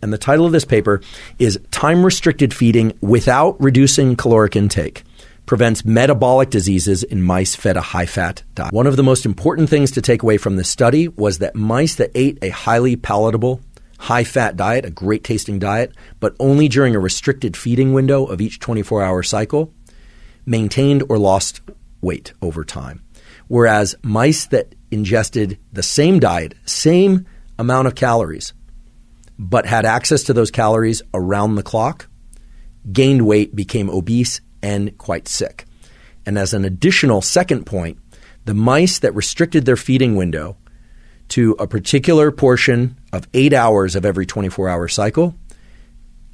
And the title of this paper is Time-Restricted Feeding Without Reducing Caloric Intake Prevents Metabolic Diseases in Mice Fed a High-Fat Diet. One of the most important things to take away from this study was that mice that ate a highly palatable, high-fat diet, a great-tasting diet, but only during a restricted feeding window of each 24-hour cycle, maintained or lost weight over time. Whereas mice that ingested the same diet, same amount of calories, but had access to those calories around the clock, gained weight, became obese, and quite sick. And as an additional second point, the mice that restricted their feeding window to a particular portion of 8 hours of every 24-hour cycle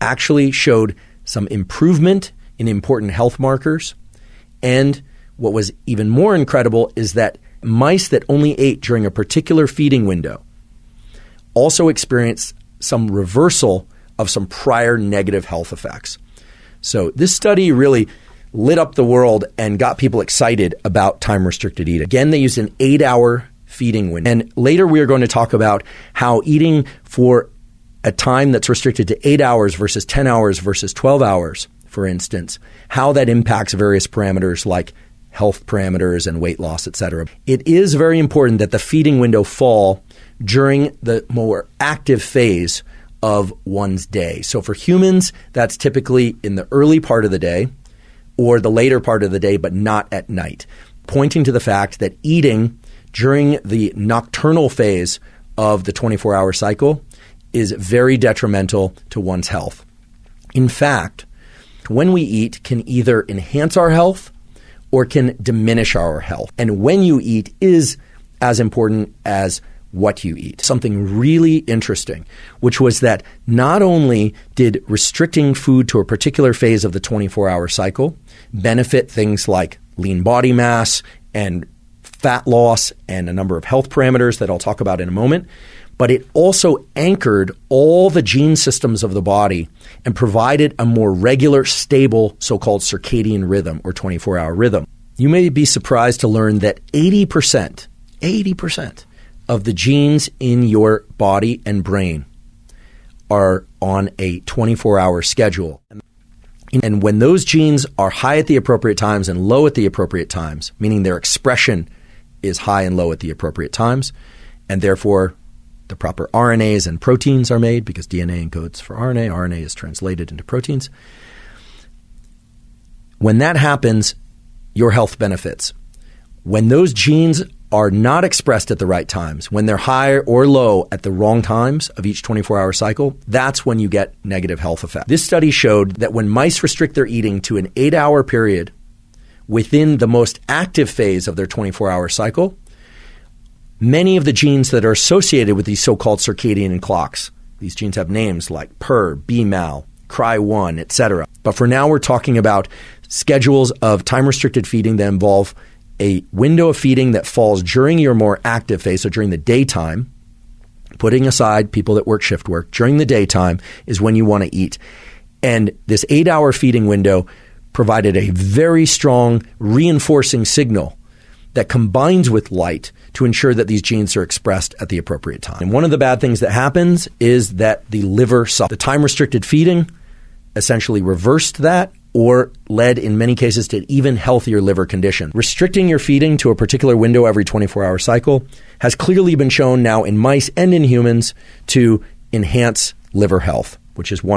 actually showed some improvement in important health markers. And what was even more incredible is that mice that only ate during a particular feeding window also experienced some reversal of some prior negative health effects. So this study really lit up the world and got people excited about time-restricted eating. Again, they used an 8-hour feeding window. And later we are going to talk about how eating for a time that's restricted to 8 hours versus 10 hours versus 12 hours, for instance, how that impacts various parameters like health parameters and weight loss, etc. It is very important that the feeding window fall during the more active phase of one's day. So for humans, that's typically in the early part of the day or the later part of the day, but not at night, pointing to the fact that eating during the nocturnal phase of the 24-hour cycle is very detrimental to one's health. In fact, when we eat can either enhance our health or can diminish our health. And when you eat is as important as what you eat. Something really interesting, which was that not only did restricting food to a particular phase of the 24-hour cycle benefit things like lean body mass and fat loss and a number of health parameters that I'll talk about in a moment, but it also anchored all the gene systems of the body and provided a more regular, stable, so-called circadian rhythm or 24-hour rhythm. You may be surprised to learn that 80% of the genes in your body and brain are on a 24-hour schedule. And when those genes are high at the appropriate times and low at the appropriate times, meaning their expression is high and low at the appropriate times, and therefore the proper RNAs and proteins are made because DNA encodes for RNA. RNA is translated into proteins. When that happens, your health benefits. When those genes are not expressed at the right times, when they're high or low at the wrong times of each 24-hour cycle, that's when you get negative health effects. This study showed that when mice restrict their eating to an 8-hour period within the most active phase of their 24-hour cycle, many of the genes that are associated with these so-called circadian clocks, these genes have names like PER, BMAL, CRY1, etc. But for now, we're talking about schedules of time-restricted feeding that involve a window of feeding that falls during your more active phase, so during the daytime, putting aside people that work shift work, during the daytime is when you want to eat. And this 8-hour feeding window provided a very strong reinforcing signal that combines with light to ensure that these genes are expressed at the appropriate time. And one of the bad things that happens is that the liver suffers. The time-restricted feeding essentially reversed that or led in many cases to even healthier liver condition. Restricting your feeding to a particular window every 24-hour cycle has clearly been shown now in mice and in humans to enhance liver health, which is one.